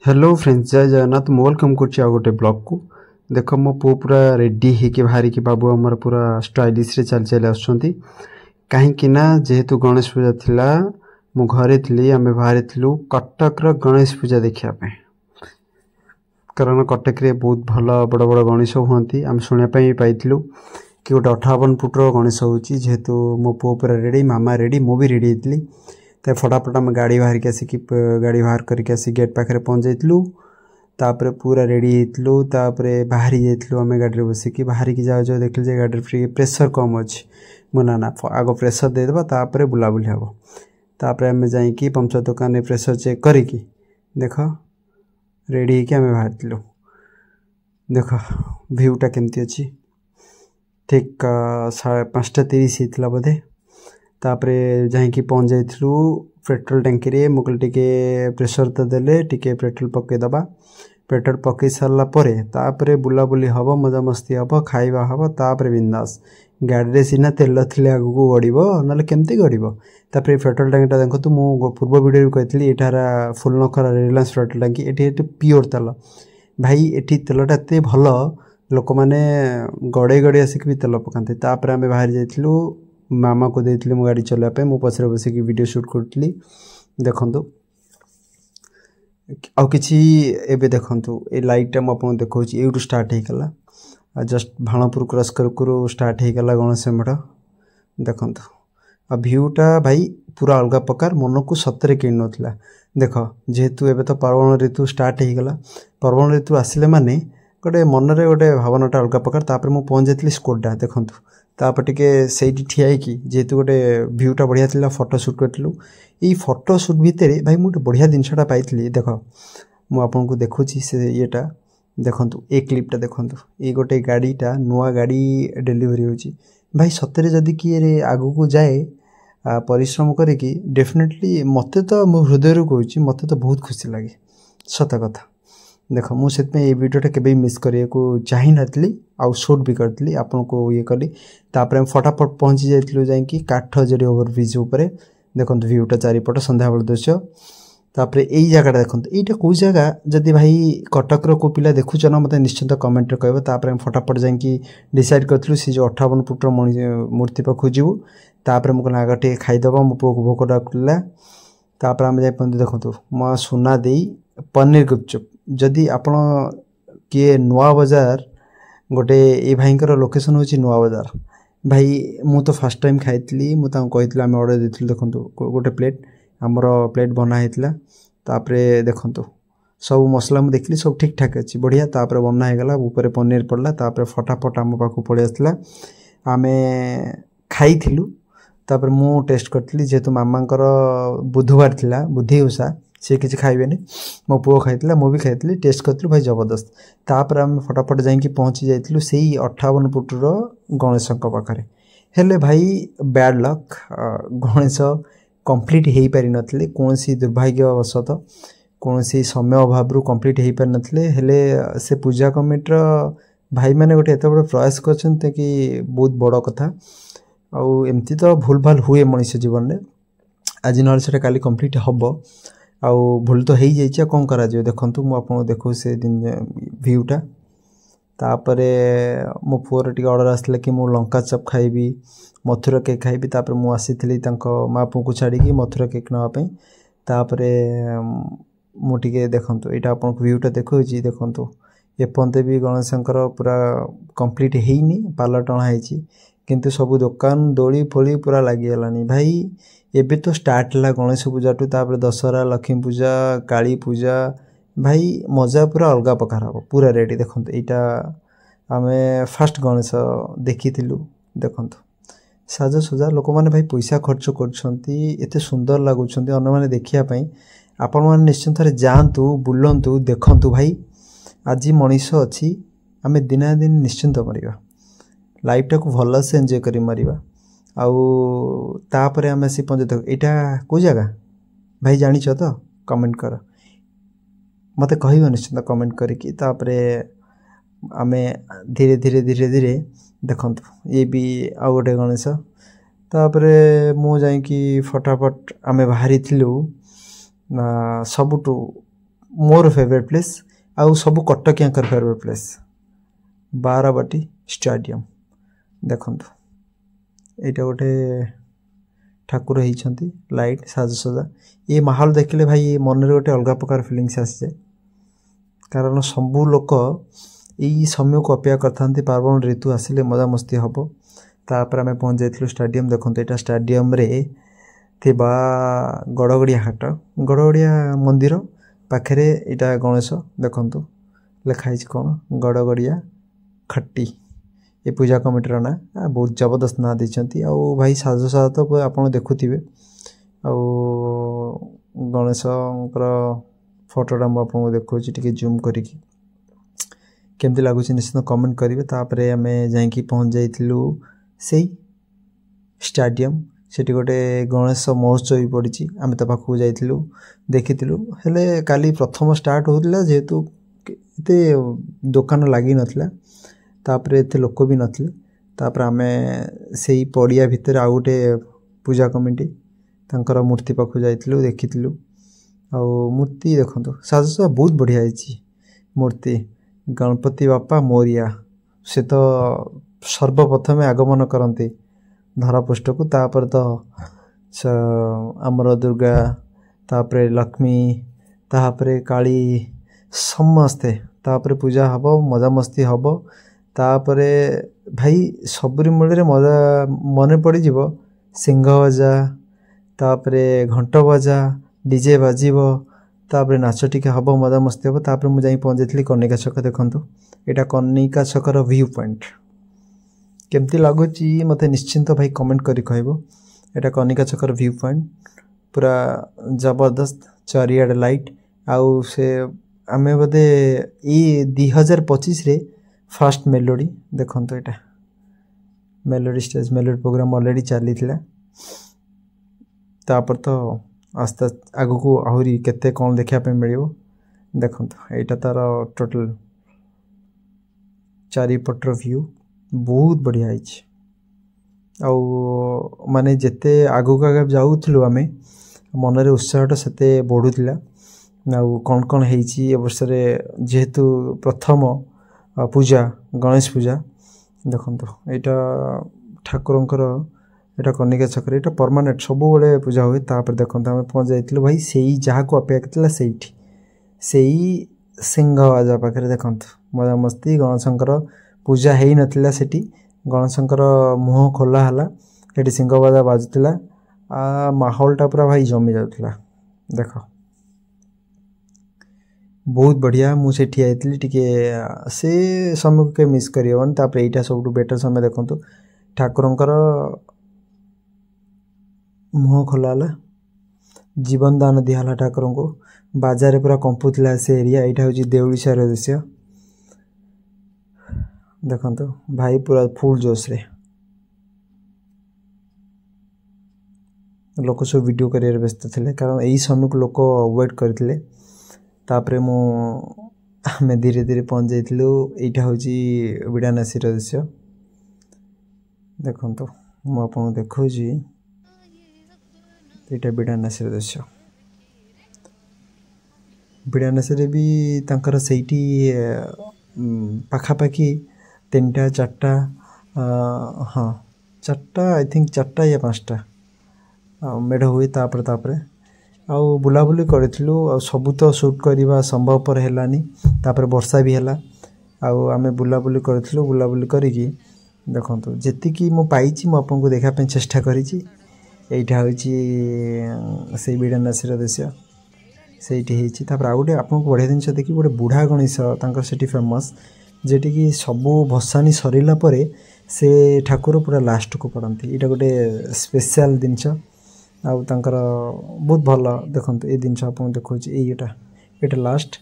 Hello friends, जय जगन्नाथ। मो welcome कर गोटे ब्लॉग को देख मो पु पूरा रेडी होके बाहर की बाबू आमर पूरा स्टाइलिश रे चल चल आसुँच कहीं जेहेतु गणेश पूजा थिला मु घरे थी आम बाहर थिलु कटक गणेश पूजा देखापी कारण कटक रे बहुत भल बड़ बड़ गणेश हुंती आम शुणापी पाई कि गोटे 58 फुट्र गणेश होची जेहेतु मो पु पूरा रेडी मामा रेडी मु भी रेडी थी तो फटाफट आम गाड़ी बाहर के आसिक गाड़ी बाहर करके आसी गेट पाखे पहुँच जाइलु तापर पूरा रेडी होइतलु तापर बाहरी जाइलु आम गाड़ी बसिक बाहर की जाओ जाओ देख गाड़ी फ्री प्रेसर कम अच्छी मुना ना आग प्रेसर देदेबा तापर बुलाबुली हम तापर आम जाइकी पंचर दुकान प्रेसर चेक करिकी देख रेडी होके आम बाहर देख भ्यूटा केमती अच्छी ठीक 5:30 होता बोधे तापरे जाइकी पहुँच जाइलु पेट्रोल टैंकी रे मुकल टिके प्रेसर तो देले टिके पेट्रोल पकईदबा पेट्रोल पकई सारा तापरे बुलाबुली हम मजा मस्ती हम खाइबा हम तापरे बिंदास गाड़ी सीना तेल थी आगू गड़ब ना केमती गड़ब तापर पेट्रोल टैंकीटा देखो मु पूर्व वीडियो कही एठार फुल नखरा रिलायंस पेट्रोल टैंकी ये प्योर तेल भाई ये तेलटा एत भल लोक मैंने गड़े गड़े आसिक भी तेल पकाते तापर आम बाहर जाइलु मामा को देती मो गाड़ी चलापे मु पछरे बसिक वीडियो शूट करी देखु आउ कि एबे देखु ये लाइटा मुझे देखा यूँ स्टार्ट होगला जस्ट भाणपुर क्रॉस करू स्टार्ट होगला गणेश मेढ़ देखु आ भ्यूटा भाई पूरा अलग प्रकार मन को सतरे कि नाला देख जेहेतु एबे तो पार्वण ऋतु स्टार्ट होगला पार्वण ऋतु आसिले माने गोटे मनरे गोटे भावनाटा अलग प्रकार तापर मु पहुँच जाइली स्कोडा देखु तापर टिके सेठी ठिया होइकी जेहेतु गोटे भ्यूटा बढ़िया थिला फोटो शूट करथिलु ई फोटो शूट भितर भाई मुझे बढ़िया जिनसटा पाइली देख मु आपनको देखुची से येटा देखंतु ए क्लिपटा देखंतु ए गोटे गाड़ीटा नुआ गाड़ी डेलीवरी होची भाई सतरे जदि किए रे आगु को जाए परिश्रम करिकी डेफिनेटली मते तो मो हृदय रू कहूची मते तो बहुत खुशी लगे सत कथा देख मुझे ये वीडियोटा केबे मिस करिया को चाहि नथली आउ शूट भी करती आपन को ये कली तापर हम फटाफट पहुँची जाइलु जाइकी काठ जड़ी ओवर ब्रिज उपरे देखो भ्यूटा चारिपट संध्या बेल दृश्य तापर यही जगह देखो यहाँ कौ जगह जदि भाई कटक रो पिला देखुच ना मत निश्चिंत कमेंट कह तापर हम फटाफट जाइकी डिसाइड करूँ सी जो 58 फुट्र मूर्ति पाखु जीवु तापर मुझे आग टे खाईदबा मो पुओ को भोक डाकुला तापर आम जाए देखो मो सुना दे पनीर गुपचुप जदि आपण किए नुआ बजार गोटे ये भाईंकर लोकेशन होची नुआ बजार भाई मु तो फर्स्ट टाइम खाई मुझे कही आम ऑर्डर देती देखो गोटे प्लेट आमर प्लेट बना होता तापर देखो सब मसला मुझे देखली सब ठीक ठाक अच्छी बढ़िया तापर बना होगला ऊपर पनीर पड़ला तापर फटाफट आम पाक पड़े आसला आम खाई तापर मु टेस्ट करी जेहेतु मामांकर बुधवार थिला बुद्धि ओषा सी किसी खाइबे मो पुओ खाई मु भी खाई टेस्ट करूँ भाई जबरदस्त तापर आम फटाफट जाइकी पहुँची जाइलु से 58 फुट्र गणेश पाखे हेले भाई बैड लक गणेश कंप्लीट हो पारि नथिले कौन सी दुर्भाग्यवशत कौन सी समय अभाव कंप्लीट हो पारि नथिले हेले से पूजा कमिटर भाई मैंने गोटे एत बड़ प्रयास करछन्ते कि बहुत बड़ कथा आउ एमती तो भूल भाल हुए मनुष्य जीवन में आज ना से काली कंप्लीट हम आउ भूल तो हो जाइए कौन करा देखूँ मुझे आपको देखो से दिन भ्यूटा तापर मो पुअर टी ऑर्डर आसला कि मु लंका चप खाइबी मथुरा केक खाइबी तापर मु आसी माँ पुओ को छाड़ी मथुरा केक नापी तापर मुझे देखूँ यहाँ आपको भ्यूटा देखो देखूँ एपंते भी गणेशंकर पूरा कंप्लीट होनी पाल टणाई किंतु सब दुकान दोली फोली पूरा लगिगलानी भाई एबे तो स्टार्ट है गणेश पूजा टू तापर दशहरा लक्ष्मी पूजा काली पूजा भाई मजा पूरा अलग प्रकार हम पूरा रेडी देखो यहाँ आम फास्ट गणेश देखी देखु साजसजा लोक मैंने भाई पैसा खर्च कर सुंदर लगुंट अन्य देखापी आपण मैंने निश्चिंत थे जातु बुलंतु देखु भाई आज मनीष अच्छी आम दिना दिन निश्चिंत मरिबा लाइफटा को भल से एंजॉय करी मरिबा आउ तापर आम आसी पहुँचे देख यहाँ कौ जगह भाई जानिछ तो कमेंट कर मत कह निश्चिंत कमेंट करिकी तापरे आमे धीरे धीरे धीरे धीरे देखु ये भी आउ गोटे गणेश तापरे मु जाइकी फटाफट आमे बाहरी थिलु सबुटू मोर फेवरेट प्लेस आउ सब कटकियांकर फेवरेट प्लेस बाराबाटी स्टेडियम देखो यहाँ गोटे ठाकुर होती लाइट साजसजा ये माहौल देखले भाई मन गोटे अलग प्रकार फिलिंग्स आसी जाए कारण सबू लोक यही समय को अपेक्षा करते पार्वण ऋतु आसिले मजा मस्ती हम तापर आम पहुँच जाइलु स्टेडियम देखो यहाँ स्टेडियम रे थिबा गड़गड़िया हाट गड़गड़िया मंदिर पाखे यहाँ गणेश देखु लिखाई कौन गड़गड़िया खट्टी ये पूजा कमिटर ना बहुत जबरदस्त ना देती आउ भाई साजसजा तो आप देखुवे गणेश फोटोटा मुझे देखा टे जूम करके केमती लगुच निश्चित कमेंट करेंगे तापर आम जा पहुँच जाइलु से स्टेडियम से गोटे गणेश महोत्सव भी पड़ी आम तो पाखक जाइलु देखी हेले काली प्रथम स्टार्ट होता जेहेतु एते दुकान लगी नाला तापर एते लोक भी नथिले तापर आमे से पड़िया भितर आउ गोटे पूजा कमिटी तांकर मूर्ति पाखक जाइलु देखिलु आ मूर्ति देखो साजसजा बहुत बढ़िया है मूर्ति गणपति बापा मोरिया से तो सर्वप्रथम आगमन करती धरापृष्ठ को तापर तो आमर दुर्गा तापर लक्ष्मी तापर काली समस्ते तापर पूजा हम मजा मस्ती हम तापर भाई सबरी मूल मजा मन पड़ सिंह बजा तापर घंट बजा डीजे बाजिब तापर नाच टिके हम मजा मस्ती हम तापर मुझे पहुँच जाइली कनिका छक देखूँ यहाँ कनिका छकर व्यू पॉइंट केमती लगुच मत निश्चिंत भाई कमेंट करी कहबो यहाँ कनिका छकर व्यू पॉइंट पूरा जबरदस्त चारिआडे लाइट आउ से आमे बोधे ये 2025 रे फर्स्ट मेलोडी देखो यहाँ melody stage melody program already चली तापर तो आस्ते आगु को आहरी केते कौन देखापे मिल देखो यहाँ तार टोटल चारिपटर व्यू बहुत बढ़िया है माने जिते आगु आगे जाऊँ आम मनरे उत्साहटा से बढ़ुला आउ कौन कौन है वर्ष जेहेतु प्रथम पूजा गणेश पूजा देखो यहाँ ठाकुरंकर यहाँ कनिका छकर यहाँ परमानेंट सब बड़े पूजा हुए तापर देखो आम पहुँच जाइलु भाई से जहाँ को अपेक्षा करता से सिंह बाजा पाखे देखो मजा मस्ती गणेशंकर पूजा हो नाला से गणेशंकर मुह खोला है ये सिंह बाजा बाजुला माहौलटा पूरा भाई जमी जाऊला देख बहुत बढ़िया मुझे ठियाई टिके से समय को मिस करहबन तापर यहाँ सब बेटर समय देखो ठाकुरंकर मुह खोला जीवन दान दिहला ठाकुर को बाजार पूरा कंपुला से एरिया यहाँ हूँ देउलीशार दृश्य देखो भाई पूरा फुल जोश रे लोक सब वीडियो कर व्यस्त थे कारण यही समय को लोक वेट करते तापर आम धीरे धीरे पहुँच जाइलु यहाँ हूँ विड़ानासी दृश्य देखो मुझे देखा यहाँ विड़ानासी दृश्य विड़ानासी भी तंकर सेठी पाखापाखि 3टा 4टा हाँ 4टा आई थिंक 4टा या 5टा मेढ़ हुए तापर आउ बुलाबुली करूँ आ सबू तो सुट करवा संभवपर है तापर वर्षा भी है आउ आम बुलाबुली करूँ बुलाबुली करी देखो जी मो पाई मुझे देखापी चेष्टा करी यहाँ हूँ से विड़ानासी दृश्य से आउ गोटे आपको बढ़िया जिन देखिए गोटे बुढ़ा गणेश से फेमस जेटी कि सबू भसानी सरला से ठाकुर पूरा लास्ट को पड़ती यहाँ गोटे स्पेशल जिनस आउ बहुत भल देखो ये जिनस आप देखा यहाँ लास्ट